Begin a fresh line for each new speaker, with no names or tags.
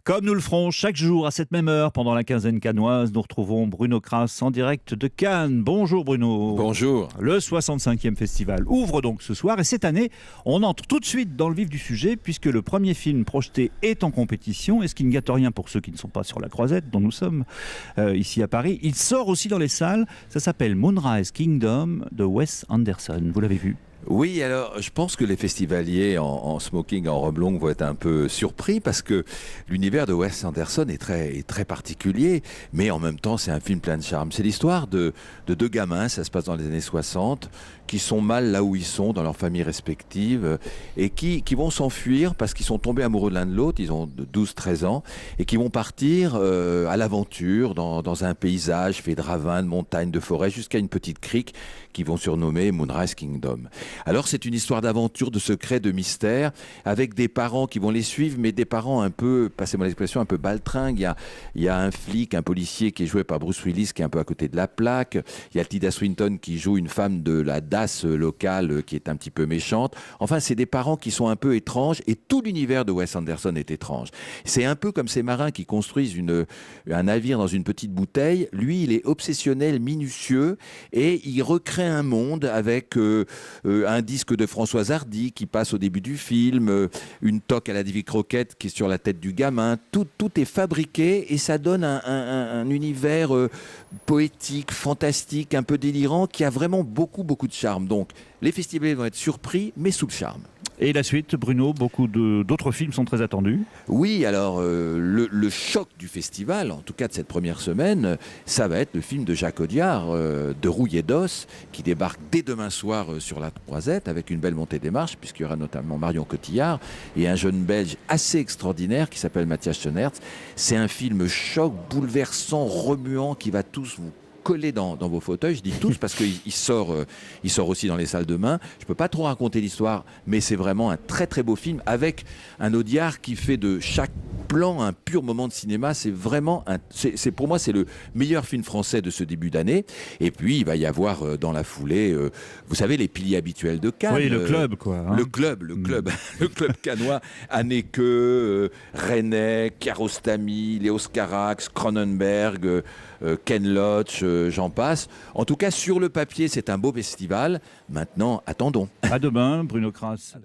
Comme nous le ferons chaque jour à cette même heure pendant la quinzaine cannoise, nous retrouvons Bruno Kras en direct de Cannes. Bonjour Bruno.
Bonjour.
Le 65e festival ouvre donc ce soir et cette année, on entre tout de suite dans le vif du sujet puisque le premier film projeté est en compétition et ce qui ne gâte rien pour ceux qui ne sont pas sur la Croisette dont nous sommes ici à Paris. Il sort aussi dans les salles, ça s'appelle Moonrise Kingdom de Wes Anderson. Vous l'avez vu ?
Oui, alors je pense que les festivaliers en smoking, en robe longue vont être un peu surpris parce que l'univers de Wes Anderson est très particulier, mais en même temps c'est un film plein de charme. C'est l'histoire de deux gamins, ça se passe dans les années 60, qui sont mal là où ils sont, dans leurs familles respectives, et qui vont s'enfuir parce qu'ils sont tombés amoureux de l'un de l'autre, ils ont 12-13 ans, et qui vont partir à l'aventure dans un paysage fait de ravins, de montagnes, de forêts, jusqu'à une petite crique qu'ils vont surnommer Moonrise Kingdom. Alors c'est une histoire d'aventure, de secret, de mystère, avec des parents qui vont les suivre, mais des parents un peu, passez-moi l'expression, un peu baltringues. Il y a un flic, un policier qui est joué par Bruce Willis, qui est un peu à côté de la plaque. Il y a Tilda Swinton qui joue une femme de la DAS locale qui est un petit peu méchante. Enfin, c'est des parents qui sont un peu étranges, et tout l'univers de Wes Anderson est étrange. C'est un peu comme ces marins qui construisent un navire dans une petite bouteille. Lui, il est obsessionnel, minutieux, et il recrée un monde avec un disque de Françoise Hardy qui passe au début du film, une toque à la Davy Crockett qui est sur la tête du gamin. Tout est fabriqué et ça donne un univers poétique, fantastique, un peu délirant qui a vraiment beaucoup de charme. Donc les festivals vont être surpris mais sous le charme.
Et la suite, Bruno, beaucoup d'autres films sont très attendus.
Oui, alors le choc du festival, en tout cas de cette première semaine, ça va être le film de Jacques Audiard, de Rouillé d'os, qui débarque dès demain soir sur la Croisette avec une belle montée des marches, puisqu'il y aura notamment Marion Cotillard et un jeune Belge assez extraordinaire qui s'appelle Matthias Schoenaerts. C'est un film choc, bouleversant, remuant, qui va tous vous coller dans vos fauteuils. Je dis tous parce qu'il sort aussi dans les salles demain. Je peux pas trop raconter l'histoire, mais c'est vraiment un très beau film avec un Audiard qui fait de chaque plan un pur moment de cinéma. C'est vraiment pour moi c'est le meilleur film français de ce début d'année. Et puis il va y avoir dans la foulée, vous savez, les piliers habituels de Cannes.
Oui, le club quoi. Hein.
Le club, le club cannois. Haneke, Resnais, Kiarostami, Léos Carax, Cronenberg, Ken Loach, j'en passe. En tout cas, sur le papier, c'est un beau festival. Maintenant, attendons.
À demain, Bruno Kras.